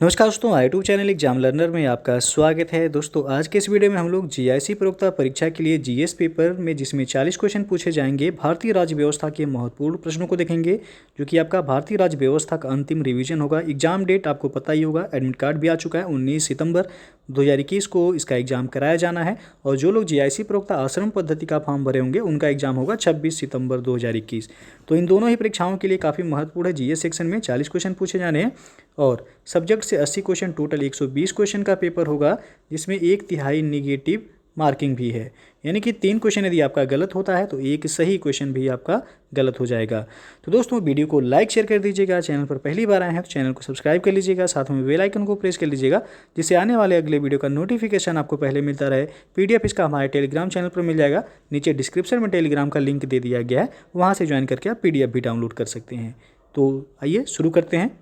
नमस्कार दोस्तों, YouTube channel exam learner में आपका स्वागत है। दोस्तों आज के इस वीडियो में हम लोग जीआईसी प्रवक्ता परीक्षा के लिए जीएस पेपर में जिसमें 40 क्वेश्चन पूछे जाएंगे भारतीय राज्य व्यवस्था के महत्वपूर्ण प्रश्नों को देखेंगे, जो कि आपका भारतीय राज्य व्यवस्था का अंतिम रिवीजन होगा। एग्जाम डेट आपको पता ही होगा, एडमिट कार्ड भी आ चुका है। 19 सितंबर 2021 को इसका एग्जाम कराया जाना है। और जो लोग जीआईसी प्रवक्ता आश्रम पद्धति का फॉर्म भरे होंगे उनका एग्जाम होगा 26 सितंबर 2021। तो इन दोनों ही परीक्षाओं के लिए काफ़ी महत्वपूर्ण है। जीएस सेक्शन में 40 क्वेश्चन पूछे जाने हैं और सब्जेक्ट से 80 क्वेश्चन, टोटल 120 क्वेश्चन का पेपर होगा, जिसमें 1/3 निगेटिव मार्किंग भी है। यानी कि 3 क्वेश्चन यदि आपका गलत होता है तो एक सही क्वेश्चन भी आपका गलत हो जाएगा। तो दोस्तों वीडियो को लाइक शेयर कर दीजिएगा। चैनल पर पहली बार आए हैं तो चैनल को सब्सक्राइब कर लीजिएगा, साथ में बेल आइकन को प्रेस कर लीजिएगा, जिससे आने वाले अगले वीडियो का नोटिफिकेशन आपको पहले मिलता रहे। पीडीएफ इसका हमारे टेलीग्राम चैनल पर मिल जाएगा। नीचे डिस्क्रिप्शन में टेलीग्राम का लिंक दे दिया गया है, वहाँ से ज्वाइन करके आप पीडीएफ भी डाउनलोड कर सकते हैं। तो आइए शुरू करते हैं।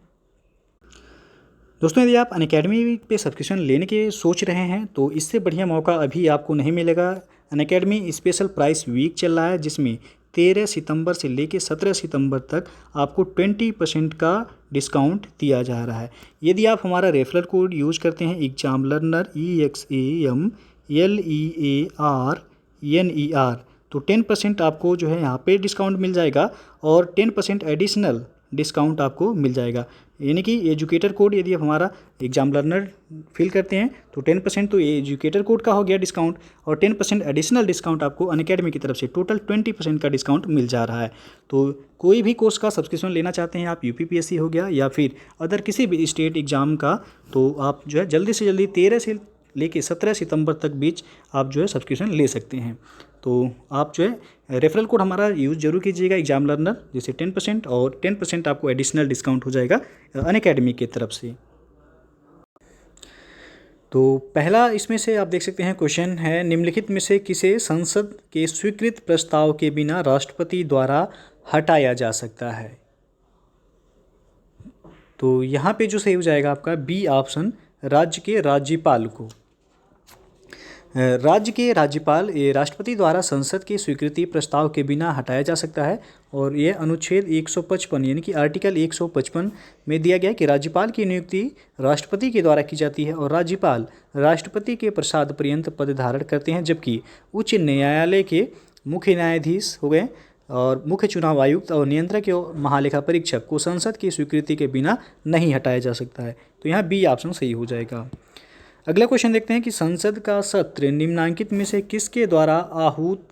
दोस्तों यदि आप अनअकैडमी पे सब्सक्रिप्शन लेने के सोच रहे हैं तो इससे बढ़िया मौका अभी आपको नहीं मिलेगा। अनअकैडमी स्पेशल प्राइस वीक चल रहा है, जिसमें 13 सितंबर से लेकर 17 सितंबर तक आपको 20% का डिस्काउंट दिया जा रहा है। यदि आप हमारा रेफरल कोड यूज करते हैं एग्जाम लर्नर EXAMLEARNER तो 10% आपको जो है यहाँ पे डिस्काउंट मिल जाएगा और 10% एडिशनल डिस्काउंट आपको मिल जाएगा। यानी कि एजुकेटर कोड यदि आप हमारा एग्जाम लर्नर फिल करते हैं तो 10% तो एजुकेटर कोड का हो गया डिस्काउंट, और 10% एडिशनल डिस्काउंट आपको अनअकैडमी की तरफ से टोटल 20% का डिस्काउंट मिल जा रहा है। तो कोई भी कोर्स का सब्सक्रिप्शन लेना चाहते हैं आप, यूपीपीएससी हो गया या फिर अदर किसी भी स्टेट एग्ज़ाम का, तो आप जो है जल्दी से जल्दी 13 से लेके 17 सितंबर तक बीच आप जो है सब्सक्रिप्शन ले सकते हैं। तो आप जो है रेफरल कोड हमारा यूज़ जरूर कीजिएगा एग्जाम लर्नर, जैसे 10% और 10% आपको एडिशनल डिस्काउंट हो जाएगा अनअकैडमी की तरफ से। तो पहला इसमें से आप देख सकते हैं क्वेश्चन है, निम्नलिखित में से किसे संसद के स्वीकृत प्रस्ताव के बिना राष्ट्रपति द्वारा हटाया जा सकता है। तो यहाँ पे जो सही हो जाएगा आपका बी ऑप्शन, राज्य के राज्यपाल को। राज्य के राज्यपाल ये राष्ट्रपति द्वारा संसद की स्वीकृति प्रस्ताव के बिना हटाया जा सकता है। और ये अनुच्छेद 155 यानी कि आर्टिकल 155 में दिया गया है कि राज्यपाल की नियुक्ति राष्ट्रपति के द्वारा की जाती है और राज्यपाल राष्ट्रपति के प्रसाद पर्यंत पद धारण करते हैं, जबकि उच्च न्यायालय के मुख्य न्यायाधीश हो गए और मुख्य चुनाव आयुक्त और नियंत्रक और महालेखा परीक्षक को संसद की स्वीकृति के बिना नहीं हटाया जा सकता है। तो यहाँ बी ऑप्शन सही हो जाएगा। अगला क्वेश्चन देखते हैं कि संसद का सत्र निम्नलिखित में से किसके द्वारा आहूत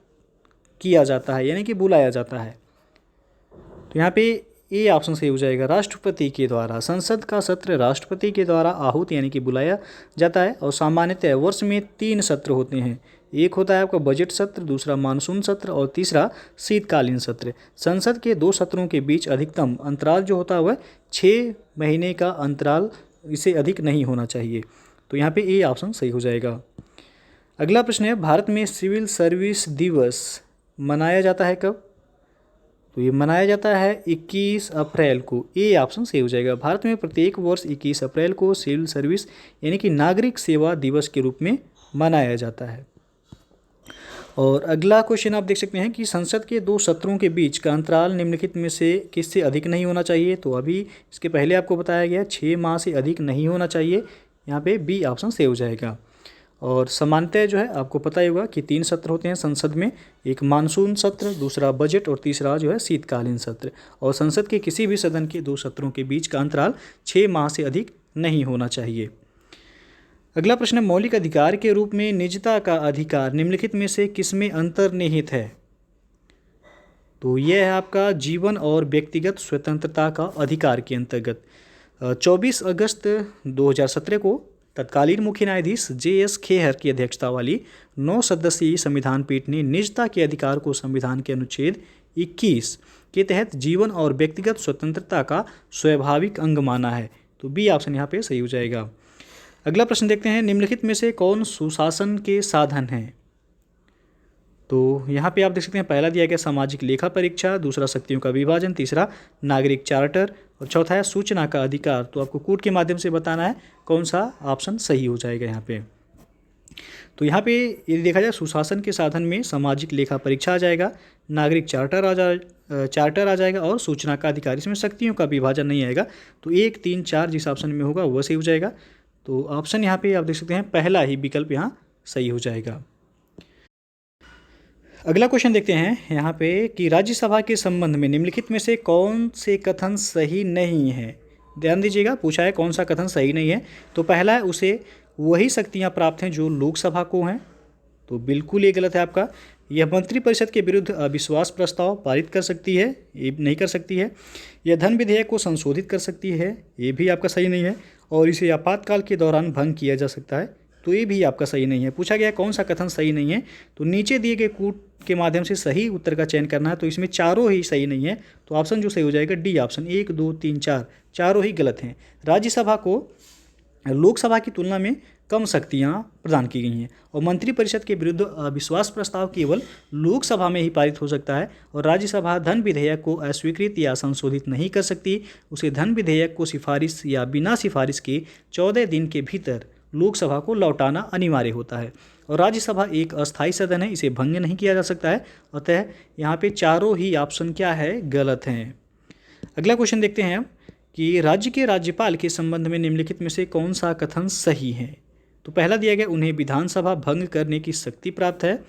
किया जाता है, यानी कि बुलाया जाता है। तो यहाँ पे ए ऑप्शन सही हो जाएगा, राष्ट्रपति के द्वारा। संसद का सत्र राष्ट्रपति के द्वारा आहूत यानी कि बुलाया जाता है। और सामान्यतः वर्ष में 3 सत्र होते हैं। एक होता है आपका बजट सत्र, दूसरा मानसून सत्र और तीसरा शीतकालीन सत्र। संसद के 2 सत्रों के बीच अधिकतम अंतराल जो होता है वह 6 महीने का अंतराल, इससे अधिक नहीं होना चाहिए। तो यहाँ पे ए ऑप्शन सही हो जाएगा। अगला प्रश्न है, भारत में सिविल सर्विस दिवस मनाया जाता है कब। तो ये मनाया जाता है 21 अप्रैल को। ए ऑप्शन सही हो जाएगा। भारत में प्रत्येक वर्ष 21 अप्रैल को सिविल सर्विस यानी कि नागरिक सेवा दिवस के रूप में मनाया जाता है। और अगला क्वेश्चन आप देख सकते हैं कि संसद के 2 सत्रों के बीच का अंतराल निम्नलिखित में से किससे अधिक नहीं होना चाहिए। तो अभी इसके पहले आपको बताया गया 6 माह से अधिक नहीं होना चाहिए। यहाँ पे बी ऑप्शन सही हो जाएगा। और सामान्यतः जो है आपको पता ही होगा कि 3 सत्र होते हैं संसद में, एक मानसून सत्र, दूसरा बजट और तीसरा जो है शीतकालीन सत्र। और संसद के किसी भी सदन के 2 सत्रों के बीच का अंतराल 6 माह से अधिक नहीं होना चाहिए। अगला प्रश्न है, मौलिक अधिकार के रूप में निजता का अधिकार निम्नलिखित में से किसमें अंतर्निहित है। तो यह है आपका जीवन और व्यक्तिगत स्वतंत्रता का अधिकार के अंतर्गत। 24 अगस्त 2017 को तत्कालीन मुख्य न्यायाधीश JS खेहर की अध्यक्षता वाली 9 सदस्यीय संविधान पीठ ने निजता के अधिकार को संविधान के अनुच्छेद 21 के तहत जीवन और व्यक्तिगत स्वतंत्रता का स्वाभाविक अंग माना है। तो बी ऑप्शन यहाँ पे सही हो जाएगा। अगला प्रश्न देखते हैं, निम्नलिखित में से कौन सुशासन के साधन हैं। तो यहाँ पे आप देख सकते हैं पहला दिया गया सामाजिक लेखा परीक्षा, दूसरा शक्तियों का विभाजन, तीसरा नागरिक चार्टर और चौथा है सूचना का अधिकार। तो आपको कोड के माध्यम से बताना है कौन सा ऑप्शन सही हो जाएगा यहाँ पे। तो यहाँ पे यदि देखा जाए सुशासन के साधन में सामाजिक लेखा परीक्षा आ जाएगा, नागरिक चार्टर आ जाएगा और सूचना का अधिकार। इसमें शक्तियों का विभाजन नहीं आएगा। तो 1, 3, 4 जिस ऑप्शन में होगा वह सही हो जाएगा। तो ऑप्शन यहाँ पे आप देख सकते हैं पहला ही विकल्प यहाँ सही हो जाएगा। अगला क्वेश्चन देखते हैं यहाँ पे कि राज्यसभा के संबंध में निम्नलिखित में से कौन से कथन सही नहीं है। ध्यान दीजिएगा, पूछा है कौन सा कथन सही नहीं है। तो पहला है उसे वही शक्तियाँ प्राप्त हैं जो लोकसभा को हैं। तो बिल्कुल ये गलत है आपका। यह मंत्रिपरिषद के विरुद्ध अविश्वास प्रस्ताव पारित कर सकती है, ये नहीं कर सकती है। यह धन विधेयक को संशोधित कर सकती है, ये भी आपका सही नहीं है। और इसे आपातकाल के दौरान भंग किया जा सकता है, तो ये भी आपका सही नहीं है। पूछा गया कौन सा कथन सही नहीं है, तो नीचे दिए गए कूट के माध्यम से सही उत्तर का चयन करना है। तो इसमें चारों ही सही नहीं है। तो ऑप्शन जो सही हो जाएगा डी ऑप्शन, 1, 2, 3, 4 चारों ही गलत हैं। राज्यसभा को लोकसभा की तुलना में कम शक्तियां प्रदान की गई हैं और मंत्रिपरिषद के विरुद्ध अविश्वास प्रस्ताव केवल लोकसभा में ही पारित हो सकता है। और राज्यसभा धन विधेयक को अस्वीकृत या संशोधित नहीं कर सकती। उसे धन विधेयक को सिफारिश या बिना सिफारिश के 14 दिन के भीतर लोकसभा को लौटाना अनिवार्य होता है। और राज्यसभा एक अस्थायी सदन है, इसे भंग नहीं किया जा सकता है। अतः यहाँ पे चारों ही ऑप्शन क्या है, गलत हैं। अगला क्वेश्चन देखते हैं कि राज्य के राज्यपाल के संबंध में निम्नलिखित में से कौन सा कथन सही है। तो पहला दिया गया उन्हें विधानसभा भंग करने की शक्ति प्राप्त है।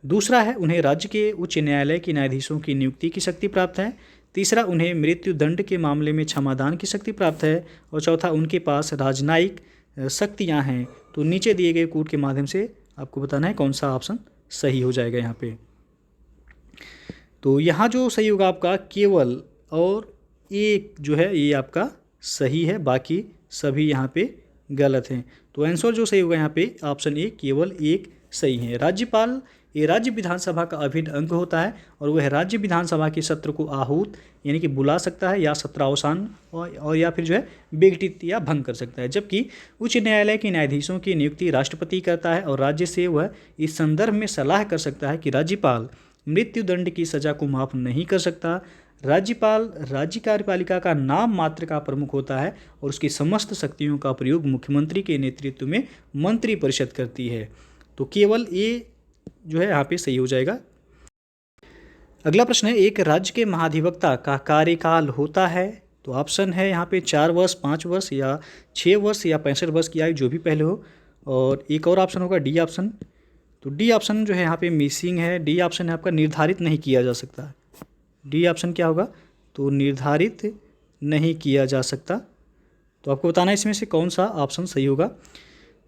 दूसरा है उन्हें राज्य के उच्च न्यायालय के न्यायाधीशों की नियुक्ति की शक्ति प्राप्त है। तीसरा उन्हें मृत्यु दंड के मामले में क्षमादान की शक्ति प्राप्त है। और चौथा उनके पास राजनयिक शक्तियाँ हैं। तो नीचे दिए गए कूट के माध्यम से आपको बताना है कौन सा ऑप्शन सही हो जाएगा यहाँ पे। तो यहाँ जो सही होगा आपका केवल और एक जो है ये आपका सही है, बाकी सभी यहाँ पे गलत हैं। तो आंसर जो सही होगा यहाँ पे ऑप्शन ए, केवल एक सही है। राज्यपाल ये राज्य विधानसभा का अभिन्न अंग होता है और वह राज्य विधानसभा के सत्र को आहूत यानी कि बुला सकता है या सत्रावसान और या फिर जो है विघटित या भंग कर सकता है। जबकि उच्च न्यायालय के न्यायाधीशों की नियुक्ति राष्ट्रपति करता है और राज्य से वह इस संदर्भ में सलाह कर सकता है कि राज्यपाल मृत्यु दंड की सजा को माफ नहीं कर सकता। राज्यपाल राज्य कार्यपालिका का नाम मात्र का प्रमुख होता है और उसकी समस्त शक्तियों का प्रयोग मुख्यमंत्री के नेतृत्व में मंत्रिपरिषद करती है। तो केवल ये जो है यहाँ पे सही हो जाएगा। अगला प्रश्न है एक राज्य के महाधिवक्ता का कार्यकाल होता है। तो ऑप्शन है यहाँ पे 4 वर्ष, 5 वर्ष या 6 वर्ष या 65 वर्ष की आयु, जो भी पहले हो। और एक और ऑप्शन होगा डी ऑप्शन। तो डी ऑप्शन जो है यहाँ पे मिसिंग है। डी ऑप्शन है आपका निर्धारित नहीं किया जा सकता। डी ऑप्शन क्या होगा, तो निर्धारित नहीं किया जा सकता। तो आपको बताना है इसमें से कौन सा ऑप्शन सही होगा।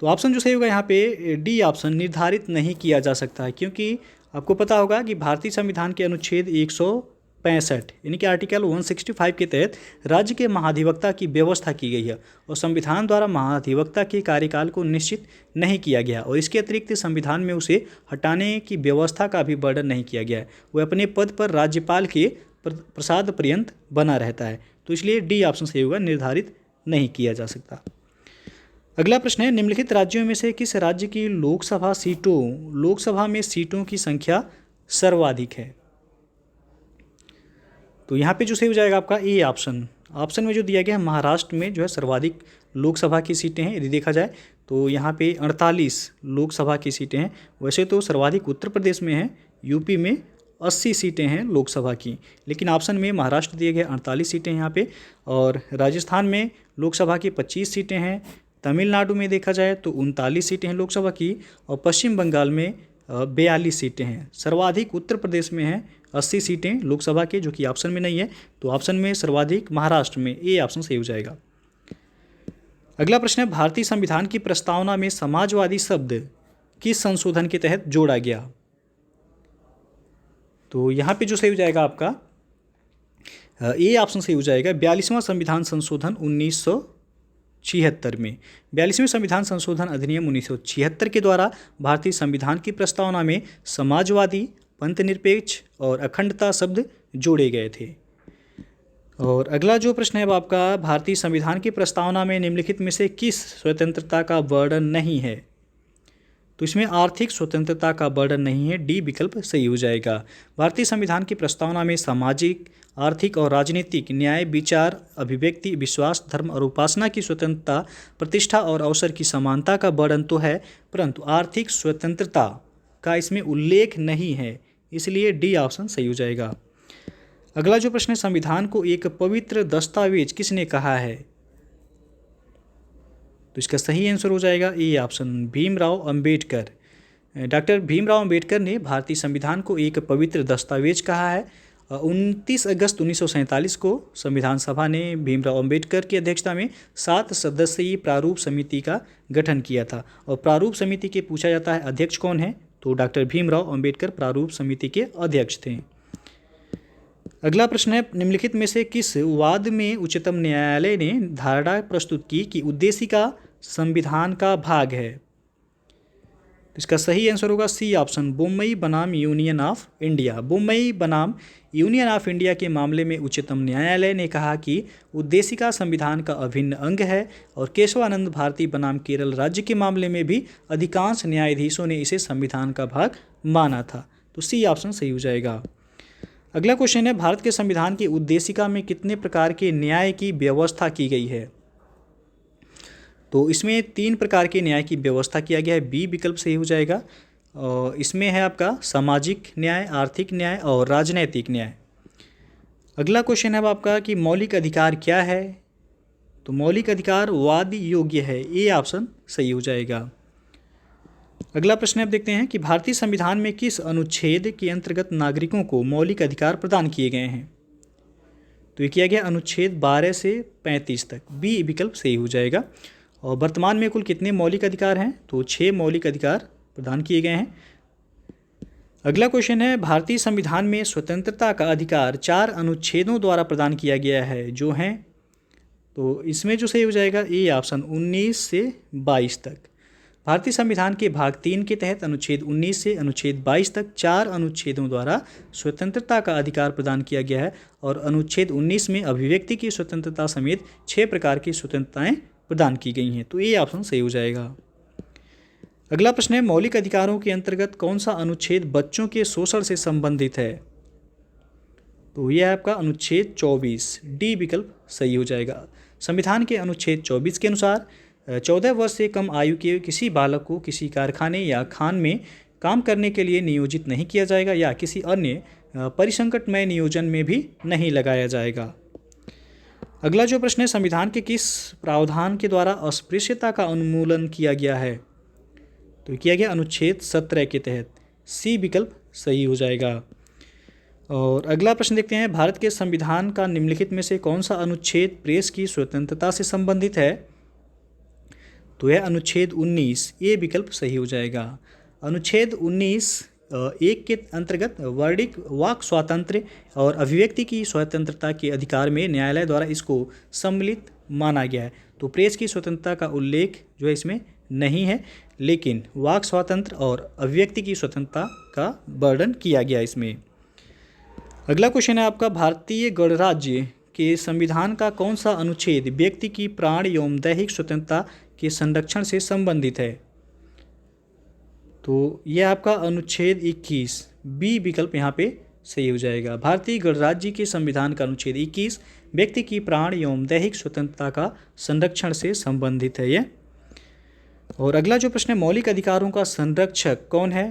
तो ऑप्शन जो सही होगा यहाँ पे डी ऑप्शन, निर्धारित नहीं किया जा सकता है। क्योंकि आपको पता होगा कि भारतीय संविधान के अनुच्छेद 165 यानी कि आर्टिकल 165 के तहत राज्य के महाधिवक्ता की व्यवस्था की गई है और संविधान द्वारा महाधिवक्ता के कार्यकाल को निश्चित नहीं किया गया और इसके अतिरिक्त संविधान में उसे हटाने की व्यवस्था का भी वर्णन नहीं किया गया है। वह अपने पद पर राज्यपाल के प्रसाद पर्यंत बना रहता है। तो इसलिए डी ऑप्शन सही होगा, निर्धारित नहीं किया जा सकता। अगला प्रश्न है निम्नलिखित राज्यों में से किस राज्य की लोकसभा में सीटों की संख्या सर्वाधिक है। तो यहाँ पे जो सही हो जाएगा आपका ए ऑप्शन। ऑप्शन में जो दिया गया है महाराष्ट्र में जो है सर्वाधिक लोकसभा की सीटें हैं। यदि देखा जाए तो यहाँ पे 48 लोकसभा की सीटें हैं। वैसे तो सर्वाधिक उत्तर प्रदेश में है, यूपी में 80 सीटें हैं लोकसभा की, लेकिन ऑप्शन में महाराष्ट्र दिए गए 48 सीटें यहाँ पे। और राजस्थान में लोकसभा की 25 सीटें हैं। तमिलनाडु में देखा जाए तो 39 सीटें हैं लोकसभा की और पश्चिम बंगाल में 42 सीटें हैं। सर्वाधिक उत्तर प्रदेश में है 80 सीटें लोकसभा के, जो कि ऑप्शन में नहीं है। तो ऑप्शन में सर्वाधिक महाराष्ट्र में ए ऑप्शन सही हो जाएगा। अगला प्रश्न है भारतीय संविधान की प्रस्तावना में समाजवादी शब्द किस संशोधन के तहत जोड़ा गया। तो यहाँ पे जो सही हो जाएगा आपका ए ऑप्शन सही हो जाएगा। 42वां संविधान संशोधन 1976 में 42वें संविधान संशोधन अधिनियम 1976 के द्वारा भारतीय संविधान की प्रस्तावना में समाजवादी, पंथनिरपेक्ष और अखंडता शब्द जोड़े गए थे। और अगला जो प्रश्न है वो आपका भारतीय संविधान की प्रस्तावना में निम्नलिखित में से किस स्वतंत्रता का वर्णन नहीं है। तो इसमें आर्थिक स्वतंत्रता का वर्णन नहीं है, डी विकल्प सही हो जाएगा। भारतीय संविधान की प्रस्तावना में सामाजिक, आर्थिक और राजनीतिक न्याय, विचार, अभिव्यक्ति, विश्वास, धर्म और उपासना की स्वतंत्रता, प्रतिष्ठा और अवसर की समानता का वर्णन तो है, परंतु आर्थिक स्वतंत्रता का इसमें उल्लेख नहीं है, इसलिए डी ऑप्शन सही हो जाएगा। अगला जो प्रश्न है, संविधान को एक पवित्र दस्तावेज किसने कहा है? तो इसका सही आंसर हो जाएगा A option, Bhimrao Ambedkar. Doctor Bhimrao Ambedkar ने भारतीय संविधान को एक पवित्र दस्तावेज कहा है। 29 अगस्त 1947 को संविधान सभा ने भीमराव अंबेडकर की अध्यक्षता में 7 सदस्यीय प्रारूप समिति का गठन किया था। और प्रारूप समिति के पूछा जाता है अध्यक्ष कौन है, तो डॉक्टर भीमराव अंबेडकर प्रारूप समिति के अध्यक्ष थे। अगला प्रश्न है, निम्नलिखित में से किस वाद में उच्चतम न्यायालय ने धारणा प्रस्तुत की कि उद्देशिका संविधान का भाग है? इसका सही आंसर होगा सी ऑप्शन, बम्बई बनाम यूनियन ऑफ इंडिया। बम्बई बनाम यूनियन ऑफ इंडिया के मामले में उच्चतम न्यायालय ने कहा कि उद्देशिका संविधान का अभिन्न अंग है, और केशवानंद भारती बनाम केरल राज्य के मामले में भी अधिकांश न्यायाधीशों ने इसे संविधान का भाग माना था। तो सी ऑप्शन सही हो जाएगा। अगला क्वेश्चन है, भारत के संविधान की उद्देशिका में कितने प्रकार के न्याय की व्यवस्था की गई है? तो इसमें 3 प्रकार के न्याय की व्यवस्था किया गया है, बी विकल्प सही हो जाएगा। और इसमें है आपका सामाजिक न्याय, आर्थिक न्याय और राजनैतिक न्याय। अगला क्वेश्चन है आपका कि मौलिक अधिकार क्या है? तो मौलिक अधिकार वाद योग्य है, ए ऑप्शन सही हो जाएगा। अगला प्रश्न आप देखते हैं कि भारतीय संविधान में किस अनुच्छेद के अंतर्गत नागरिकों को मौलिक अधिकार प्रदान किए गए हैं? तो ये किया गया अनुच्छेद 12 से 35 तक, बी विकल्प सही हो जाएगा। और वर्तमान में कुल कितने मौलिक अधिकार हैं? तो 6 मौलिक अधिकार प्रदान किए गए हैं। अगला क्वेश्चन है, भारतीय संविधान में स्वतंत्रता का अधिकार 4 अनुच्छेदों द्वारा प्रदान किया गया है, जो हैं, तो इसमें जो सही हो जाएगा ए ऑप्शन 19 से 22 तक। भारतीय संविधान के भाग 3 के तहत अनुच्छेद 19 से अनुच्छेद 22 तक 4 अनुच्छेदों द्वारा स्वतंत्रता का अधिकार प्रदान किया गया है, और अनुच्छेद 19 में अभिव्यक्ति की स्वतंत्रता समेत 6 प्रकार की स्वतंत्रताएं प्रदान की गई हैं। तो ये ऑप्शन सही हो जाएगा। अगला प्रश्न है, मौलिक अधिकारों के अंतर्गत कौन सा अनुच्छेद बच्चों के शोषण से संबंधित है? तो यह है आपका अनुच्छेद 24, डी विकल्प सही हो जाएगा। संविधान के अनुच्छेद 24 के अनुसार 14 वर्ष से कम आयु के किसी बालक को किसी कारखाने या खान में काम करने के लिए नियोजित नहीं किया जाएगा, या किसी अन्य परिसंकटमय नियोजन में भी नहीं लगाया जाएगा। अगला जो प्रश्न है, संविधान के किस प्रावधान के द्वारा अस्पृश्यता का उन्मूलन किया गया है? तो किया गया अनुच्छेद 17 के तहत, सी विकल्प सही हो जाएगा। और अगला प्रश्न देखते हैं, भारत के संविधान का निम्नलिखित में से कौन सा अनुच्छेद प्रेस की स्वतंत्रता से संबंधित है? तो यह अनुच्छेद 19, ए विकल्प सही हो जाएगा। अनुच्छेद 19 एक के अंतर्गत वर्णिक वाक स्वातंत्र्य और अभिव्यक्ति की स्वतंत्रता के अधिकार में न्यायालय द्वारा इसको सम्मिलित माना गया है। तो प्रेस की स्वतंत्रता का उल्लेख जो है इसमें नहीं है, लेकिन वाक स्वातंत्र्य और अभिव्यक्ति की स्वतंत्रता का वर्णन किया गया इसमें। अगला क्वेश्चन है आपका, भारतीय गणराज्य के संविधान का कौन सा अनुच्छेद व्यक्ति की प्राण एवं दैहिक स्वतंत्रता के संरक्षण से संबंधित है? तो यह आपका अनुच्छेद 21, बी विकल्प यहाँ पे सही हो जाएगा। भारतीय गणराज्य के संविधान का अनुच्छेद 21 व्यक्ति की प्राण एवं दैहिक स्वतंत्रता का संरक्षण से संबंधित है यह। और अगला जो प्रश्न है, मौलिक अधिकारों का संरक्षक कौन है?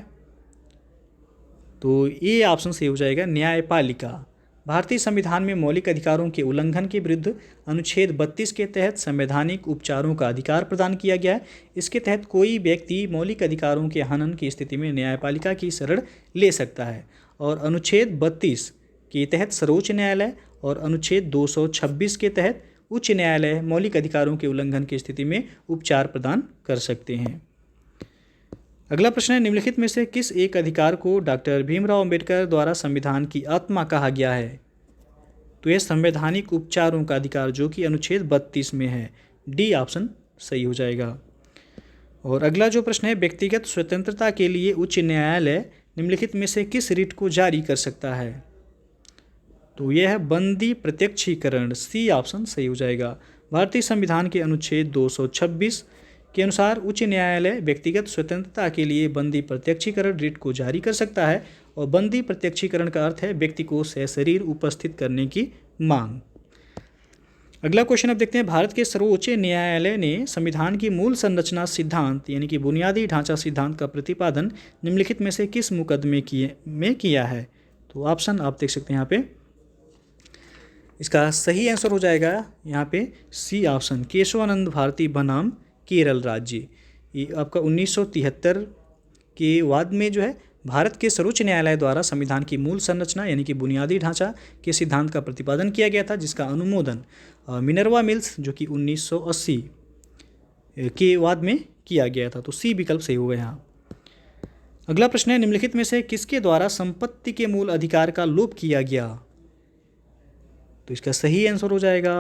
तो ये ऑप्शन सही हो जाएगा, न्यायपालिका। भारतीय संविधान में मौलिक अधिकारों के उल्लंघन के विरुद्ध अनुच्छेद 32 के तहत संवैधानिक उपचारों का अधिकार प्रदान किया गया है। इसके तहत कोई व्यक्ति मौलिक अधिकारों के हनन की स्थिति में न्यायपालिका की शरण ले सकता है। और अनुच्छेद 32 के तहत सर्वोच्च न्यायालय और अनुच्छेद 226 के तहत उच्च न्यायालय मौलिक अधिकारों के उल्लंघन की स्थिति में उपचार प्रदान कर सकते हैं। अगला प्रश्न है, निम्नलिखित में से किस एक अधिकार को डॉक्टर भीमराव अंबेडकर द्वारा संविधान की आत्मा कहा गया है? तो यह संवैधानिक उपचारों का अधिकार, जो कि अनुच्छेद 32 में है, डी ऑप्शन सही हो जाएगा। और अगला जो प्रश्न है, व्यक्तिगत स्वतंत्रता के लिए उच्च न्यायालय निम्नलिखित में से किस रिट को जारी कर सकता है? तो यह है बंदी प्रत्यक्षीकरण, सी ऑप्शन सही हो जाएगा। भारतीय संविधान के अनुच्छेद 226 के अनुसार उच्च न्यायालय व्यक्तिगत स्वतंत्रता के लिए बंदी प्रत्यक्षीकरण रिट को जारी कर सकता है, और बंदी प्रत्यक्षीकरण का अर्थ है व्यक्ति को सशरीर उपस्थित करने की मांग। अगला क्वेश्चन अब देखते हैं, भारत के सर्वोच्च न्यायालय ने संविधान की मूल संरचना सिद्धांत यानी कि बुनियादी ढांचा सिद्धांत का प्रतिपादन निम्नलिखित में से किस मुकदमे में किया है? तो ऑप्शन आप देख सकते हैं यहाँ पे, इसका सही आंसर हो जाएगा यहाँ पे सी ऑप्शन, केशवानंद भारती बनाम केरल राज्य। ये आपका 1973 के बाद में जो है भारत के सर्वोच्च न्यायालय द्वारा संविधान की मूल संरचना यानी कि बुनियादी ढांचा के सिद्धांत का प्रतिपादन किया गया था, जिसका अनुमोदन मिनर्वा मिल्स जो कि 1980 के बाद में किया गया था। तो सी विकल्प सही होगा यहाँ। अगला प्रश्न है, निम्नलिखित में से किसके द्वारा संपत्ति के मूल अधिकार का लोप किया गया? तो इसका सही आंसर हो जाएगा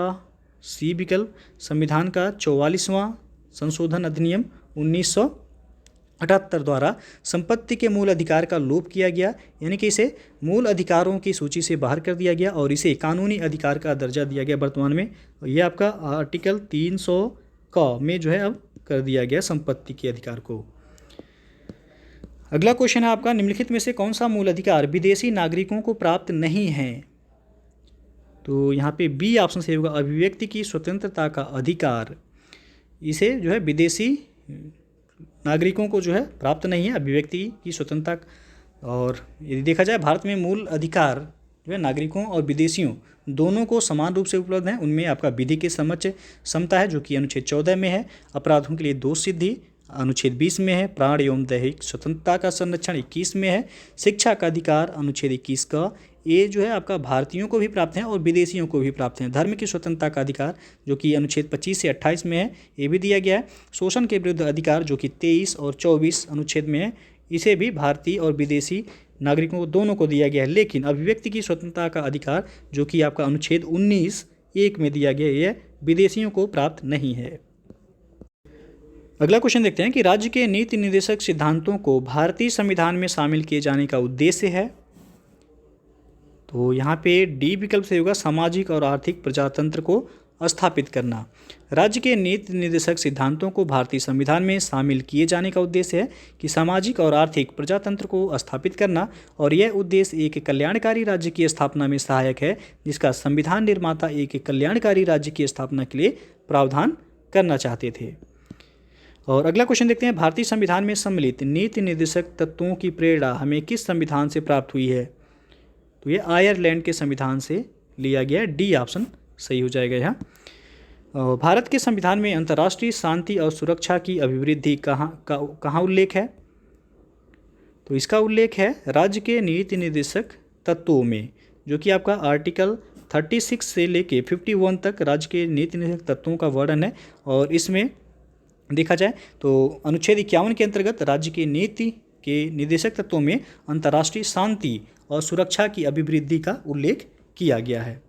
सी विकल्प, संविधान का 44वां संशोधन अधिनियम 1978 द्वारा संपत्ति के मूल अधिकार का लोप किया गया, यानी कि इसे मूल अधिकारों की सूची से बाहर कर दिया गया और इसे कानूनी अधिकार का दर्जा दिया गया वर्तमान में। यह आपका आर्टिकल 300 का में जो है अब कर दिया गया संपत्ति के अधिकार को। अगला क्वेश्चन है आपका, निम्नलिखित में से कौन सा मूल अधिकार विदेशी नागरिकों को प्राप्त नहीं है? तो यहाँ पे बी ऑप्शन सही होगा, अभिव्यक्ति की स्वतंत्रता का अधिकार। इसे जो है विदेशी नागरिकों को जो है प्राप्त नहीं है अभिव्यक्ति की स्वतंत्रता। और यदि देखा जाए भारत में मूल अधिकार जो है नागरिकों और विदेशियों दोनों को समान रूप से उपलब्ध हैं। उनमें आपका विधि के समक्ष समता है जो कि अनुच्छेद 14 में है, अपराधों के लिए दोष सिद्धि अनुच्छेद 20 में है, प्राण एवं दैहिक स्वतंत्रता का संरक्षण 21 में है, शिक्षा का अधिकार अनुच्छेद 21 का, ये जो है आपका भारतीयों को भी प्राप्त है और विदेशियों को भी प्राप्त है। धर्म की स्वतंत्रता का अधिकार जो कि अनुच्छेद 25 से 28 में है, ये भी दिया गया है। शोषण के विरुद्ध अधिकार जो कि 23 और 24 अनुच्छेद में है, इसे भी भारतीय और विदेशी नागरिकों को दोनों को दिया गया है। लेकिन अभिव्यक्ति की स्वतंत्रता का अधिकार जो कि आपका अनुच्छेद 19(1) में दिया गया है, यह विदेशियों को प्राप्त नहीं है। अगला क्वेश्चन देखते हैं कि राज्य के नीति निर्देशक सिद्धांतों को भारतीय संविधान में शामिल किए जाने का उद्देश्य है। तो यहाँ पे डी विकल्प से होगा, सामाजिक और आर्थिक प्रजातंत्र को स्थापित करना। राज्य के नीति निर्देशक सिद्धांतों को भारतीय संविधान में शामिल किए जाने का उद्देश्य है कि सामाजिक और आर्थिक प्रजातंत्र को स्थापित करना, और यह उद्देश्य एक कल्याणकारी राज्य की स्थापना में सहायक है, जिसका संविधान निर्माता एक कल्याणकारी राज्य की स्थापना के लिए प्रावधान करना चाहते थे। और अगला क्वेश्चन देखते हैं, भारतीय संविधान में सम्मिलित नीति निर्देशक तत्वों की प्रेरणा हमें किस संविधान से प्राप्त हुई है? तो ये आयरलैंड के संविधान से लिया गया है। डी ऑप्शन सही हो जाएगा यहाँ। भारत के संविधान में अंतर्राष्ट्रीय शांति और सुरक्षा की अभिवृद्धि कहाँ उल्लेख है? तो इसका उल्लेख है राज्य के नीति निर्देशक तत्वों में, जो कि आपका आर्टिकल 36 से लेके 51 तक राज्य के नीति निर्देशक तत्वों का वर्णन है। और इसमें देखा जाए तो अनुच्छेद 51 के अंतर्गत राज्य के नीति के निर्देशक तत्वों में अंतर्राष्ट्रीय शांति और सुरक्षा की अभिवृद्धि का उल्लेख किया गया है।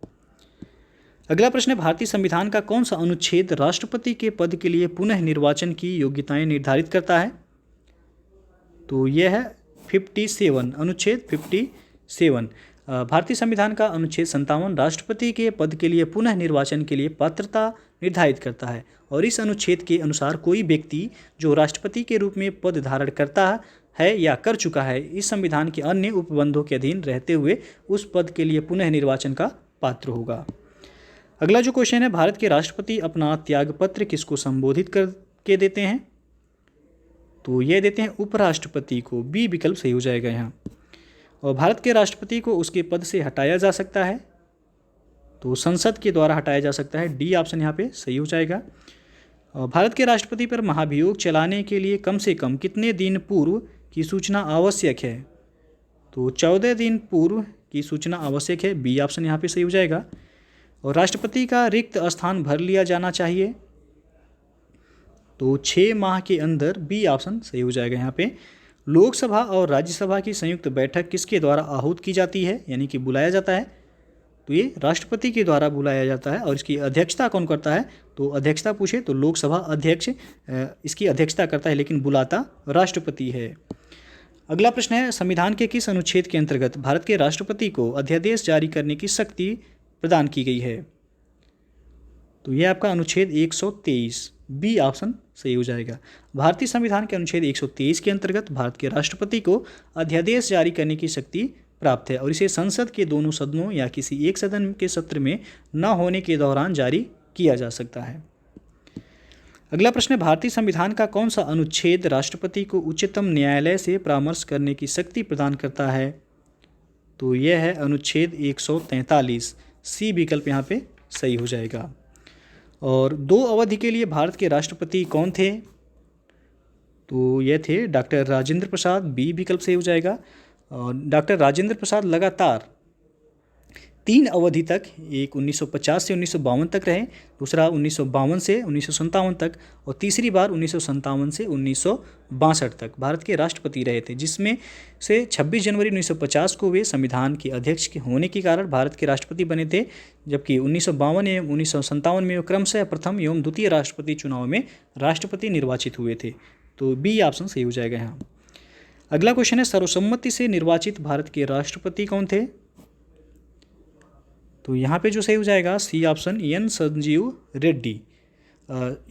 अगला प्रश्न है, भारतीय संविधान का कौन सा अनुच्छेद राष्ट्रपति के पद के लिए पुनः निर्वाचन की योग्यताएं निर्धारित करता है? तो यह है 57, अनुच्छेद 57। भारतीय संविधान का अनुच्छेद 57 राष्ट्रपति के पद के लिए पुनः निर्वाचन के लिए पात्रता निर्धारित करता है, और इस अनुच्छेद के अनुसार कोई व्यक्ति जो राष्ट्रपति के रूप में पद धारण करता है या कर चुका है, इस संविधान के अन्य उपबंधों के अधीन रहते हुए उस पद के लिए पुनः निर्वाचन का पात्र होगा। अगला जो क्वेश्चन है, भारत के राष्ट्रपति अपना त्यागपत्र किसको संबोधित करके देते हैं? तो ये देते हैं उपराष्ट्रपति को। बी विकल्प सही हो जाएगा यहाँ। और भारत के राष्ट्रपति को उसके पद से हटाया जा सकता है, तो संसद के द्वारा हटाया जा सकता है। डी ऑप्शन यहाँ पे सही हो जाएगा। और भारत के राष्ट्रपति पर महाभियोग चलाने के लिए कम से कम कितने दिन पूर्व की सूचना आवश्यक है? तो 14 दिन पूर्व की सूचना आवश्यक है। बी ऑप्शन यहाँ पे सही हो जाएगा। और राष्ट्रपति का रिक्त स्थान भर लिया जाना चाहिए, तो 6 माह के अंदर। बी ऑप्शन सही हो जाएगा यहाँ पे। लोकसभा और राज्यसभा की संयुक्त बैठक किसके द्वारा आहूत की जाती है, यानी कि बुलाया जाता है? तो ये राष्ट्रपति के द्वारा बुलाया जाता है। और इसकी अध्यक्षता कौन करता है? तो अध्यक्षता पूछे तो लोकसभा अध्यक्ष इसकी अध्यक्षता करता है, लेकिन बुलाता राष्ट्रपति है। अगला प्रश्न है, संविधान के किस अनुच्छेद के अंतर्गत भारत के राष्ट्रपति को अध्यादेश जारी करने की शक्ति प्रदान की गई है? तो यह आपका अनुच्छेद 123। बी ऑप्शन सही हो जाएगा। भारतीय संविधान के अनुच्छेद 123 के अंतर्गत भारत के राष्ट्रपति को अध्यादेश जारी करने की शक्ति प्राप्त है और इसे संसद के दोनों सदनों या किसी एक सदन के सत्र में न होने के दौरान जारी किया जा सकता है। अगला प्रश्न है, भारतीय संविधान का कौन सा अनुच्छेद राष्ट्रपति को उच्चतम न्यायालय से परामर्श करने की शक्ति प्रदान करता है? तो यह है अनुच्छेद 143। सी विकल्प यहाँ पे सही हो जाएगा। और 2 अवधि के लिए भारत के राष्ट्रपति कौन थे? तो ये थे डॉक्टर राजेंद्र प्रसाद। बी विकल्प सही हो जाएगा। और डॉक्टर राजेंद्र प्रसाद लगातार 3 अवधि तक, एक 1950 से 1952 तक रहे, दूसरा 1952 से 1957 तक और तीसरी बार 1957 से 1962 तक भारत के राष्ट्रपति रहे थे, जिसमें से 26 जनवरी 1950 को वे संविधान के अध्यक्ष के होने के कारण भारत के राष्ट्रपति बने थे, जबकि 1952 एवं 1957 में वे क्रमशः प्रथम एवं द्वितीय राष्ट्रपति चुनाव में राष्ट्रपति निर्वाचित हुए थे। तो बी ऑप्शन सही हो जाएगा यहाँ। अगला क्वेश्चन है, सर्वसम्मति से निर्वाचित भारत के राष्ट्रपति कौन थे? तो यहाँ पे जो सही हो जाएगा C option, N Sanjiva Reddy.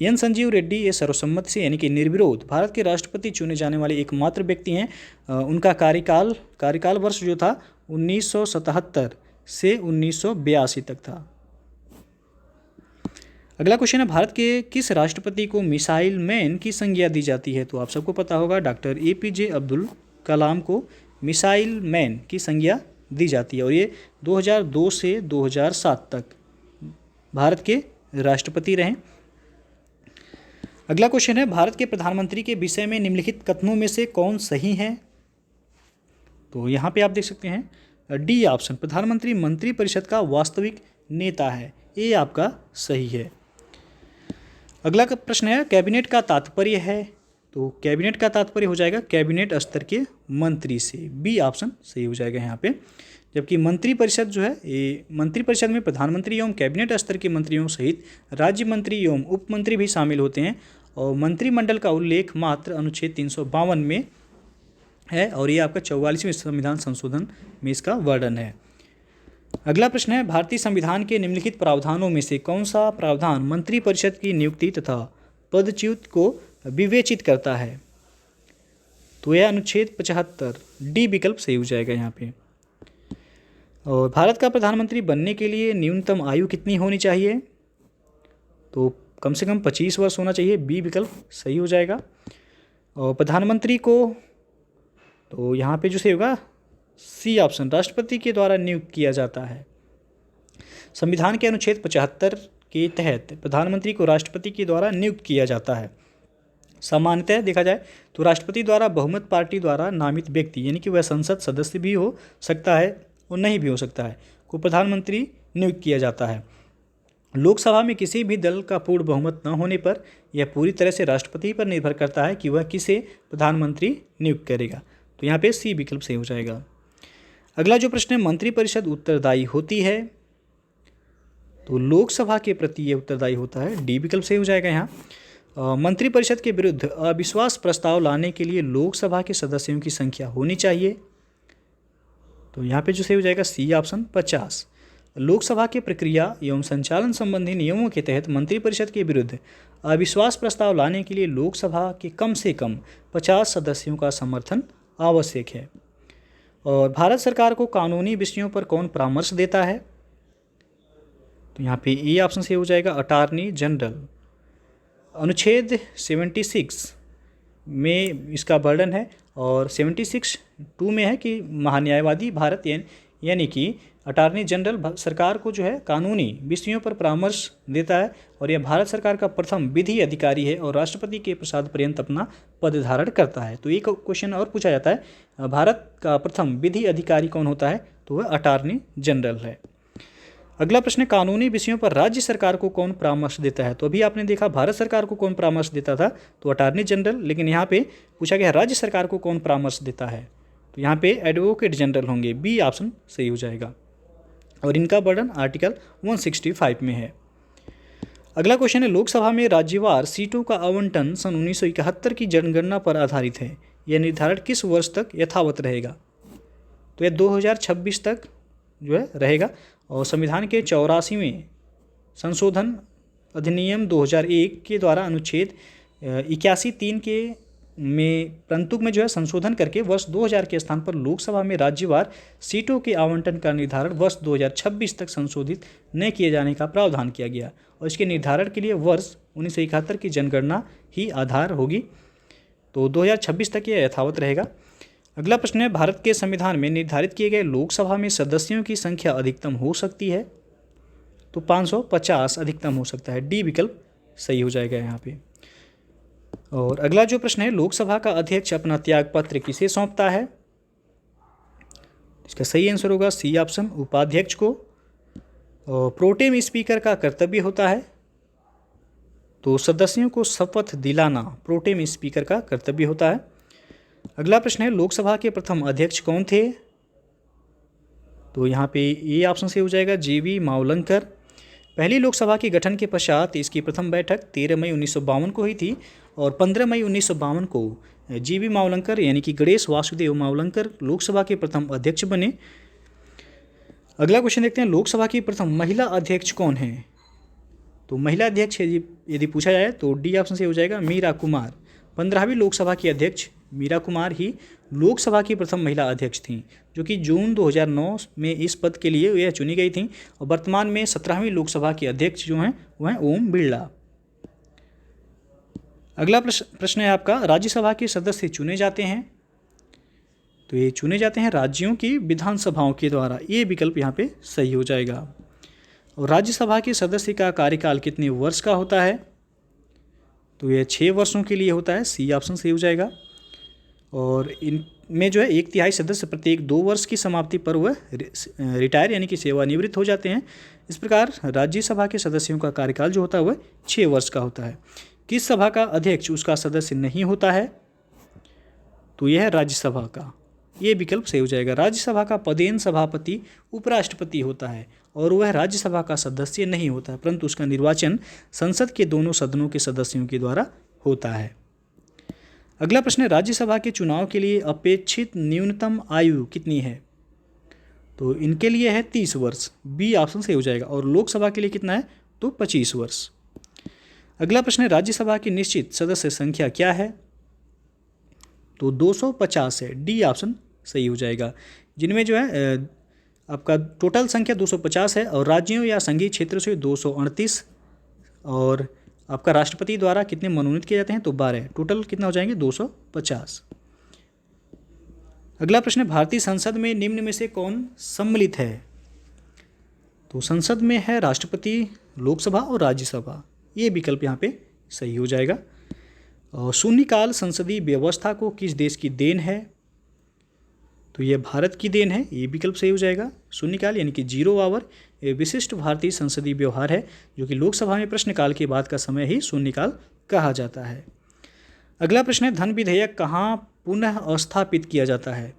N Sanjiva Reddy ये सर्वसम्मति से यानी कि निर्विरोध भारत के राष्ट्रपति चुने जाने वाले एकमात्र व्यक्ति हैं। उनका कार्यकाल वर्ष जो था 1977 से 1982 तक था। अगला क्वेश्चन है, भारत के किस राष्ट्रपति को मिसाइल मैन की संज्ञा दी जाती है? तो आप सबको पता होगा डॉक्टर APJ अब्दुल कलाम को मिसाइल मैन की संज्ञा दी जाती है और ये 2002 से 2007 तक भारत के राष्ट्रपति रहे। अगला क्वेश्चन है, भारत के प्रधानमंत्री के विषय में निम्नलिखित कथनों में से कौन सही है? तो यहाँ पे आप देख सकते हैं डी ऑप्शन, प्रधानमंत्री मंत्रिपरिषद का वास्तविक नेता है, ये आपका सही है। अगला प्रश्न है, कैबिनेट का तात्पर्य है? तो कैबिनेट का तात्पर्य हो जाएगा कैबिनेट स्तर के मंत्री से। बी ऑप्शन सही हो जाएगा यहाँ पे। जबकि मंत्रिपरिषद जो है, ये मंत्रिपरिषद में प्रधानमंत्री एवं कैबिनेट स्तर के मंत्रियों सहित राज्य मंत्री एवं उप मंत्री भी शामिल होते हैं और मंत्रिमंडल का उल्लेख मात्र अनुच्छेद 352 में है और ये आपका 44वें संविधान संशोधन में इसका वर्णन है। अगला प्रश्न है, भारतीय संविधान के निम्नलिखित प्रावधानों में से कौन सा प्रावधान मंत्रिपरिषद की नियुक्ति तथा पदच्युत को विवेचित करता है? तो यह अनुच्छेद 75। डी विकल्प सही हो जाएगा यहाँ पे। और भारत का प्रधानमंत्री बनने के लिए न्यूनतम आयु कितनी होनी चाहिए? तो कम से कम 25 वर्ष होना चाहिए। बी विकल्प सही हो जाएगा। और प्रधानमंत्री को तो यहाँ पे जो सही होगा सी ऑप्शन, राष्ट्रपति के द्वारा नियुक्त किया जाता है। संविधान के अनुच्छेद 75 के तहत प्रधानमंत्री को राष्ट्रपति के द्वारा नियुक्त किया जाता है। सामान्यतः देखा जाए तो राष्ट्रपति द्वारा बहुमत पार्टी द्वारा नामित व्यक्ति, यानी कि वह संसद सदस्य भी हो सकता है और नहीं भी हो सकता है, को प्रधानमंत्री नियुक्त किया जाता है। लोकसभा में किसी भी दल का पूर्ण बहुमत न होने पर यह पूरी तरह से राष्ट्रपति पर निर्भर करता है कि वह किसे प्रधानमंत्री नियुक्त करेगा। तो यहाँ पे सी विकल्प सही हो जाएगा। अगला जो प्रश्न है, मंत्रिपरिषद उत्तरदायी होती है? तो लोकसभा के प्रति यह उत्तरदायी होता है। डी विकल्प सही हो जाएगा यहाँ। मंत्रिपरिषद के विरुद्ध अविश्वास प्रस्ताव लाने के लिए लोकसभा के सदस्यों की संख्या होनी चाहिए। तो यहाँ पे जो सही हो जाएगा सी ऑप्शन, 50। लोकसभा के प्रक्रिया एवं संचालन संबंधी नियमों के तहत मंत्रिपरिषद के विरुद्ध अविश्वास प्रस्ताव लाने के लिए लोकसभा के कम से कम 50 सदस्यों का समर्थन आवश्यक है। और भारत सरकार को कानूनी विषयों पर कौन परामर्श देता है? तो यहाँ पे ए ऑप्शन से हो जाएगा, अटॉर्नी जनरल। अनुच्छेद 76 में इसका वर्णन है और 76(2) में है कि महान्यायवादी भारत यानी कि अटॉर्नी जनरल सरकार को जो है कानूनी विषयों पर परामर्श देता है और यह भारत सरकार का प्रथम विधि अधिकारी है और राष्ट्रपति के प्रसाद पर्यंत अपना पद धारण करता है। तो एक क्वेश्चन और पूछा जाता है, भारत का प्रथम विधि अधिकारी कौन होता है? तो वह अटॉर्नी जनरल है। अगला प्रश्न, कानूनी विषयों पर राज्य सरकार को कौन परामर्श देता है? तो अभी आपने देखा भारत सरकार को कौन परामर्श देता था, तो अटॉर्नी जनरल, लेकिन यहाँ पे पूछा गया राज्य सरकार को कौन परामर्श देता है? तो यहाँ पे एडवोकेट जनरल होंगे। बी ऑप्शन सही हो जाएगा और इनका वर्णन आर्टिकल 165 में है। अगला क्वेश्चन है, लोकसभा में राज्यवार सीटों का आवंटन सन 1971 की जनगणना पर आधारित है। यह निर्धारण किस वर्ष तक यथावत रहेगा? तो यह 2026 तक जो है रहेगा और संविधान के 84वें संशोधन अधिनियम 2001 के द्वारा अनुच्छेद 81(3) के में परंतु में जो है संशोधन करके वर्ष 2000 के स्थान पर लोकसभा में राज्यवार सीटों के आवंटन का निर्धारण वर्ष 2026 तक संशोधित न किए जाने का प्रावधान किया गया और इसके निर्धारण के लिए वर्ष 1971 की जनगणना ही आधार होगी। तो 2026 तक ये यथावत रहेगा। अगला प्रश्न है, भारत के संविधान में निर्धारित किए गए लोकसभा में सदस्यों की संख्या अधिकतम हो सकती है? तो 550 अधिकतम हो सकता है। डी विकल्प सही हो जाएगा यहाँ पे। और अगला जो प्रश्न है, लोकसभा का अध्यक्ष अपना त्याग पत्र किसे सौंपता है? इसका सही आंसर होगा सी ऑप्शन, उपाध्यक्ष को। और प्रोटेम स्पीकर का कर्तव्य होता है तो सदस्यों को शपथ दिलाना प्रोटेम स्पीकर का कर्तव्य होता है। अगला प्रश्न है, लोकसभा के प्रथम अध्यक्ष कौन थे? तो यहाँ पे ये ऑप्शन से हो जाएगा जीवी मावलंकर। पहली लोकसभा के गठन के पश्चात इसकी प्रथम बैठक 13 मई 1952 को हुई थी और 15 मई 1952 को जीवी मावलंकर यानी कि गणेश वासुदेव मावलंकर लोकसभा के प्रथम अध्यक्ष बने। अगला क्वेश्चन देखते हैं, लोकसभा की प्रथम महिला अध्यक्ष कौन है? तो महिला अध्यक्ष यदि पूछा जाए तो डी ऑप्शन से हो जाएगा मीरा कुमार। 15वीं लोकसभा की अध्यक्ष मीरा कुमार ही लोकसभा की प्रथम महिला अध्यक्ष थीं, जो कि जून 2009 में इस पद के लिए यह चुनी गई थीं और वर्तमान में 17वीं लोकसभा के अध्यक्ष जो हैं वह हैं ओम बिरला। अगला प्रश्न है आपका, राज्यसभा के सदस्य चुने जाते हैं? तो ये चुने जाते हैं राज्यों की विधानसभाओं के द्वारा। ये विकल्प यहाँ पे सही हो जाएगा। और राज्यसभा के सदस्य का कार्यकाल कितने वर्ष का होता है? तो यह 6 वर्षों के लिए होता है। सी ऑप्शन सही हो जाएगा। और इनमें जो है 1/3 सदस्य प्रत्येक 2 वर्ष की समाप्ति पर वह रिटायर यानी कि सेवानिवृत्त हो जाते हैं। इस प्रकार राज्यसभा के सदस्यों का कार्यकाल जो होता है वह 6 वर्ष का होता है। किस सभा का अध्यक्ष उसका सदस्य नहीं होता है? तो यह है राज्यसभा का। ये विकल्प सही हो जाएगा। राज्यसभा का पदेन सभापति उपराष्ट्रपति होता है और वह राज्यसभा का सदस्य नहीं होता है, परंतु उसका निर्वाचन संसद के दोनों सदनों के सदस्यों के द्वारा होता है। अगला प्रश्न है, राज्यसभा के चुनाव के लिए अपेक्षित न्यूनतम आयु कितनी है? तो इनके लिए है 30 वर्ष। बी ऑप्शन सही हो जाएगा। और लोकसभा के लिए कितना है? तो 25 वर्ष। अगला प्रश्न है, राज्यसभा की निश्चित सदस्य संख्या क्या है? तो 250 है। डी ऑप्शन सही हो जाएगा। जिनमें जो है आपका टोटल संख्या 250 है और राज्यों या संघीय क्षेत्र से 238 और आपका राष्ट्रपति द्वारा कितने मनोनीत किए जाते हैं? तो 12। टोटल कितना हो जाएंगे? 250। अगला प्रश्न है, भारतीय संसद में निम्न में से कौन सम्मिलित है? तो संसद में है राष्ट्रपति, लोकसभा और राज्यसभा। ये विकल्प यहाँ पे सही हो जाएगा। और शून्यकाल संसदीय व्यवस्था को किस देश की देन है? तो यह भारत की देन है। ये विकल्प सही हो जाएगा। शून्यकाल यानी कि 0 आवर ये विशिष्ट भारतीय संसदीय व्यवहार है, जो कि लोकसभा में प्रश्नकाल के बाद का समय ही शून्यकाल कहा जाता है। अगला प्रश्न है, धन विधेयक कहाँ पुनः स्थापित किया जाता है?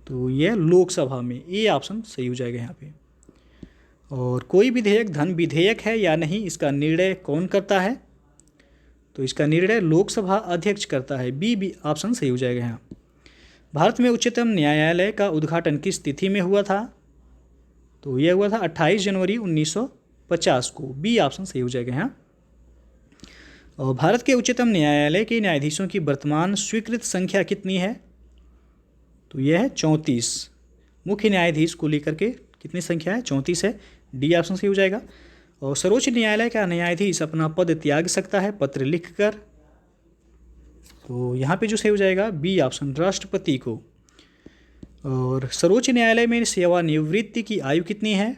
तो यह लोकसभा में। ये ऑप्शन सही हो जाएगा यहाँ पे। और कोई विधेयक धन विधेयक है या नहीं, इसका निर्णय कौन करता है? तो इसका निर्णय लोकसभा अध्यक्ष करता है। बी ऑप्शन सही हो जाएगा यहाँ। भारत में उच्चतम न्यायालय का उद्घाटन किस तिथि में हुआ था? तो यह हुआ था 28 जनवरी 1950 को। बी ऑप्शन सही हो जाएगा यहाँ। और भारत के उच्चतम न्यायालय के न्यायाधीशों की वर्तमान स्वीकृत संख्या कितनी है? तो यह है 34। मुख्य न्यायाधीश को लेकर के कितनी संख्या है? 34 है। डी ऑप्शन सही हो जाएगा। और सर्वोच्च न्यायालय का न्यायाधीश अपना पद त्याग सकता है पत्र लिखकर। तो यहाँ पे जो सही हो जाएगा बी ऑप्शन, राष्ट्रपति को। और सर्वोच्च न्यायालय में सेवानिवृत्ति की आयु कितनी है?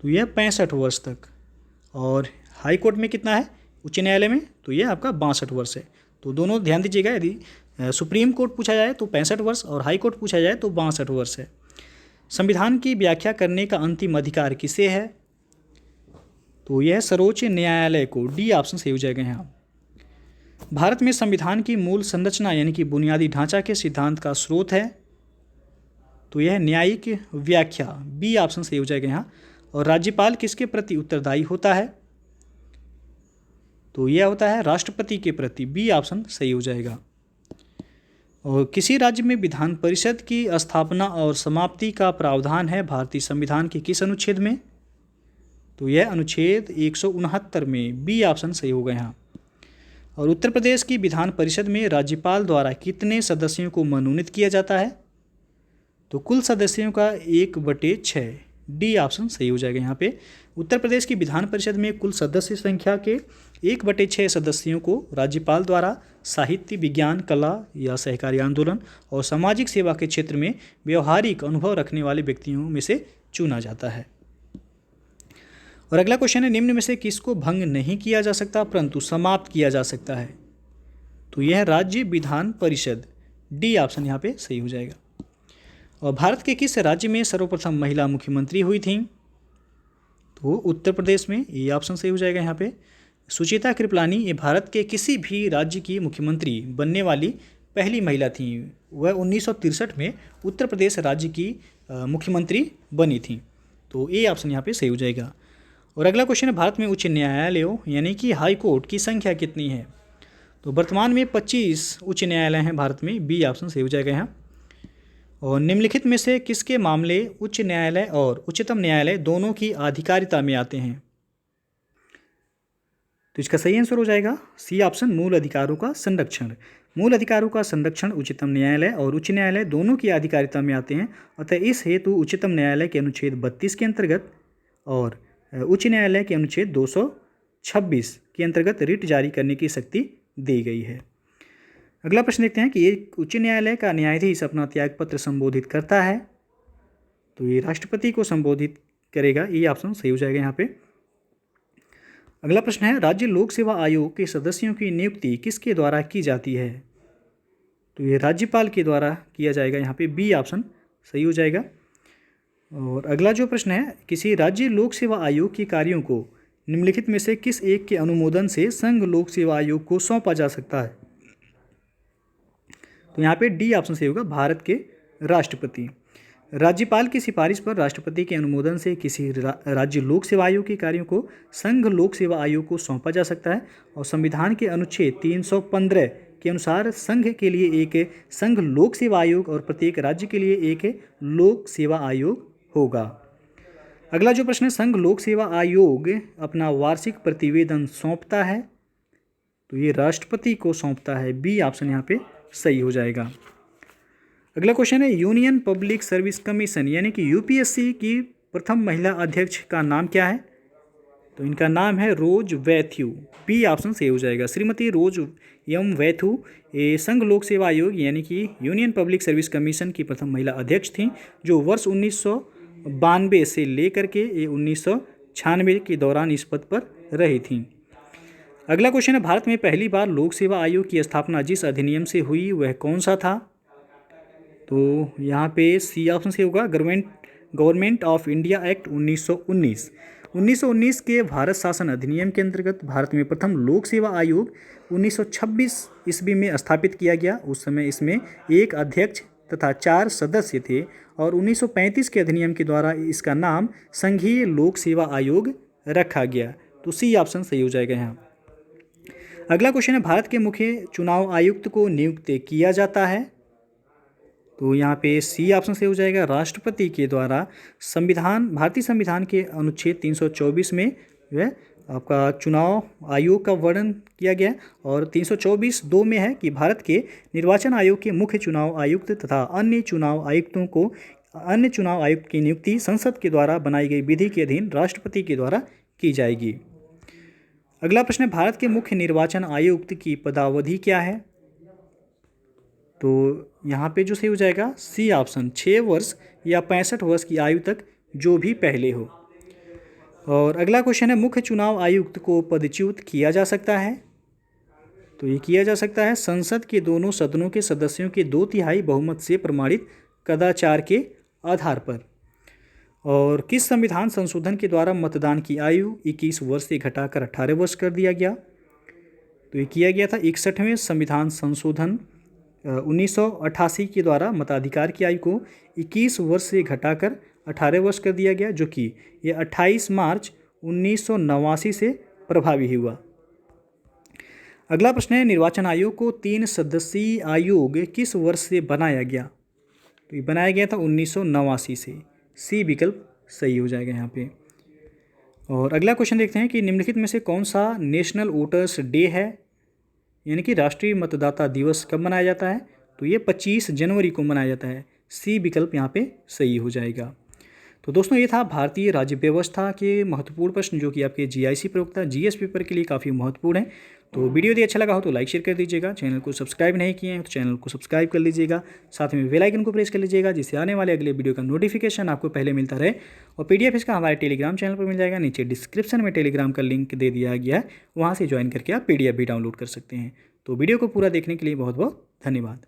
तो यह 65 वर्ष तक। और हाई कोर्ट में कितना है? उच्च न्यायालय में तो यह आपका 62 वर्ष है। तो दोनों ध्यान दीजिएगा। यदि सुप्रीम कोर्ट पूछा जाए तो 65 वर्ष और हाई कोर्ट पूछा जाए तो 62 वर्ष है। संविधान की व्याख्या करने का अंतिम अधिकार किसे है? तो यह सर्वोच्च न्यायालय को। डी ऑप्शन सही हो जाएगा यहाँ। भारत में संविधान की मूल संरचना यानी कि बुनियादी ढांचा के सिद्धांत का स्रोत है? तो यह न्यायिक व्याख्या। बी ऑप्शन सही हो जाएगा यहाँ। और राज्यपाल किसके प्रति उत्तरदायी होता है? तो यह होता है राष्ट्रपति के प्रति। बी ऑप्शन सही हो जाएगा। और किसी राज्य में विधान परिषद की स्थापना और समाप्ति का प्रावधान है भारतीय संविधान के किस अनुच्छेद में? तो यह अनुच्छेद 169 में। बी ऑप्शन सही होगा यहाँ। और उत्तर प्रदेश की विधान परिषद में राज्यपाल द्वारा कितने सदस्यों को मनोनीत किया जाता है? तो कुल सदस्यों का 1/6। डी ऑप्शन सही हो जाएगा यहाँ पे। उत्तर प्रदेश की विधान परिषद में कुल सदस्य संख्या के 1/6 सदस्यों को राज्यपाल द्वारा साहित्य, विज्ञान, कला या सहकारी आंदोलन और सामाजिक सेवा के क्षेत्र में व्यवहारिक अनुभव रखने वाले व्यक्तियों में से चुना जाता है। और अगला क्वेश्चन है, निम्न में से किसको भंग नहीं किया जा सकता परंतु समाप्त किया जा सकता है? तो यह राज्य विधान परिषद। डी ऑप्शन यहाँ पे सही हो जाएगा। और भारत के किस राज्य में सर्वप्रथम महिला मुख्यमंत्री हुई थी? तो उत्तर प्रदेश में। ये ऑप्शन सही हो जाएगा यहाँ पे। सुचेता कृपलानी ये भारत के किसी भी राज्य की मुख्यमंत्री बनने वाली पहली महिला थी। वह 1963 में उत्तर प्रदेश राज्य की मुख्यमंत्री बनी थी। तो ये ऑप्शन यहाँ पे सही हो जाएगा। और अगला क्वेश्चन है, भारत में उच्च न्यायालयों यानी कि हाई कोर्ट की संख्या कितनी है? तो वर्तमान में 25 उच्च न्यायालय हैं भारत में। बी ऑप्शन सही हो जाएगा यहाँ। और निम्नलिखित में से किसके मामले उच्च न्यायालय और उच्चतम न्यायालय दोनों की आधिकारिता में आते हैं? तो इसका सही आंसर हो जाएगा सी ऑप्शन, मूल अधिकारों का संरक्षण। मूल अधिकारों का संरक्षण उच्चतम न्यायालय और उच्च न्यायालय दोनों की आधिकारिता में आते हैं। अतः इस हेतु उच्चतम न्यायालय के अनुच्छेद 32 के अंतर्गत और उच्च न्यायालय के अनुच्छेद 226 के अंतर्गत रिट जारी करने की शक्ति दी गई है। अगला प्रश्न देखते हैं कि एक उच्च न्यायालय का न्यायाधीश अपना त्यागपत्र संबोधित करता है। तो ये राष्ट्रपति को संबोधित करेगा। ये ऑप्शन सही हो जाएगा यहाँ पे। अगला प्रश्न है, राज्य लोक सेवा आयोग के सदस्यों की नियुक्ति किसके द्वारा की जाती है? तो ये राज्यपाल के द्वारा किया जाएगा। यहाँ पे बी ऑप्शन सही हो जाएगा। और अगला जो प्रश्न है, किसी राज्य लोक सेवा आयोग के कार्यों को निम्नलिखित में से किस एक के अनुमोदन से संघ लोक सेवा आयोग को सौंपा जा सकता है? तो यहाँ पे डी ऑप्शन सही होगा, भारत के राष्ट्रपति। राज्यपाल की सिफारिश पर राष्ट्रपति के अनुमोदन से किसी राज्य लोक सेवा आयोग के कार्यों को संघ लोक सेवा आयोग को सौंपा जा सकता है। और संविधान के अनुच्छेद 315 के अनुसार संघ के लिए एक संघ लोक सेवा आयोग और प्रत्येक राज्य के लिए एक लोक सेवा आयोग होगा। अगला जो प्रश्न है, संघ लोक सेवा आयोग अपना वार्षिक प्रतिवेदन सौंपता है। तो ये राष्ट्रपति को सौंपता है। बी ऑप्शन यहाँ पे सही हो जाएगा। अगला क्वेश्चन है, यूनियन पब्लिक सर्विस कमीशन यानी कि यूपीएससी की प्रथम महिला अध्यक्ष का नाम क्या है? तो इनका नाम है रोज वैथ्यू। बी ऑप्शन सही हो जाएगा। श्रीमती रोज एम वैथ्यू ये संघ लोक सेवा आयोग यानी कि यूनियन पब्लिक सर्विस कमीशन की प्रथम महिला अध्यक्ष थी, जो वर्ष 1992 से लेकर के 1996 के दौरान इस पद पर रही थी। अगला क्वेश्चन है, भारत में पहली बार लोक सेवा आयोग की स्थापना जिस अधिनियम से हुई वह कौन सा था? तो यहाँ पे सी ऑप्शन से होगा, गवर्नमेंट ऑफ इंडिया एक्ट 1919। 1919 के भारत शासन अधिनियम के अंतर्गत भारत में प्रथम लोक सेवा आयोग 1926 ईस्वी में स्थापित किया गया। उस समय इसमें एक अध्यक्ष तथा 4 सदस्य थे और 1935 के अधिनियम के द्वारा इसका नाम संघीय लोक सेवा आयोग रखा गया। तो सी ऑप्शन सही हो जाएगा यहाँ। अगला क्वेश्चन है, भारत के मुख्य चुनाव आयुक्त को नियुक्त किया जाता है। तो यहाँ पे सी ऑप्शन से हो जाएगा, राष्ट्रपति के द्वारा। भारतीय संविधान के अनुच्छेद 324 में वह आपका चुनाव आयोग का वर्णन किया गया और 324(2) में है कि भारत के निर्वाचन आयोग के मुख्य चुनाव आयुक्त तथा अन्य चुनाव आयुक्त की नियुक्ति संसद के द्वारा बनाई गई विधि के अधीन राष्ट्रपति के द्वारा की जाएगी। अगला प्रश्न है, भारत के मुख्य निर्वाचन आयुक्त की पदावधि क्या है? तो यहाँ पे जो सही हो जाएगा सी ऑप्शन, 6 वर्ष या 65 वर्ष की आयु तक जो भी पहले हो। और अगला क्वेश्चन है, मुख्य चुनाव आयुक्त को पदच्युत किया जा सकता है। तो ये किया जा सकता है संसद के दोनों सदनों के सदस्यों के 2/3 बहुमत से प्रमाणित कदाचार के आधार पर। और किस संविधान संशोधन के द्वारा मतदान की आयु 21 वर्ष से घटाकर 18 वर्ष कर दिया गया? तो ये किया गया था 61वें संविधान संशोधन 1988 के द्वारा मताधिकार की आयु को 21 वर्ष से घटाकर 18 वर्ष कर दिया गया, जो कि ये 28 मार्च 1989 से प्रभावी हुआ। अगला प्रश्न है, निर्वाचन आयोग को 3 सदस्यीय आयोग किस वर्ष से बनाया गया? तो ये बनाया गया था 1989 से। सी विकल्प सही हो जाएगा यहाँ पे। और अगला क्वेश्चन देखते हैं कि निम्नलिखित में से कौन सा नेशनल वोटर्स डे है? यानी कि राष्ट्रीय मतदाता दिवस कब मनाया जाता है, तो ये 25 जनवरी को मनाया जाता है। सी विकल्प यहाँ पे सही हो जाएगा। तो दोस्तों ये था भारतीय राज्य व्यवस्था के महत्वपूर्ण प्रश्न जो कि आपके जीआईसी प्रयोक्ता जीएस पेपर के लिए काफ़ी महत्वपूर्ण है। तो वीडियो यदि अच्छा लगा हो तो लाइक शेयर कर दीजिएगा। चैनल को सब्सक्राइब नहीं किए हैं तो चैनल को सब्सक्राइब कर लीजिएगा। साथ में बेल आइकन को प्रेस कर लीजिएगा जिससे आने वाले अगले वीडियो का नोटिफिकेशन आपको पहले मिलता रहे। और पीडीएफ इसका हमारे टेलीग्राम चैनल पर मिल जाएगा। नीचे डिस्क्रिप्शन में टेलीग्राम का लिंक दे दिया गया है, वहाँ से ज्वाइन करके आप पीडीएफ भी डाउनलोड कर सकते हैं। तो वीडियो को पूरा देखने के लिए बहुत बहुत धन्यवाद।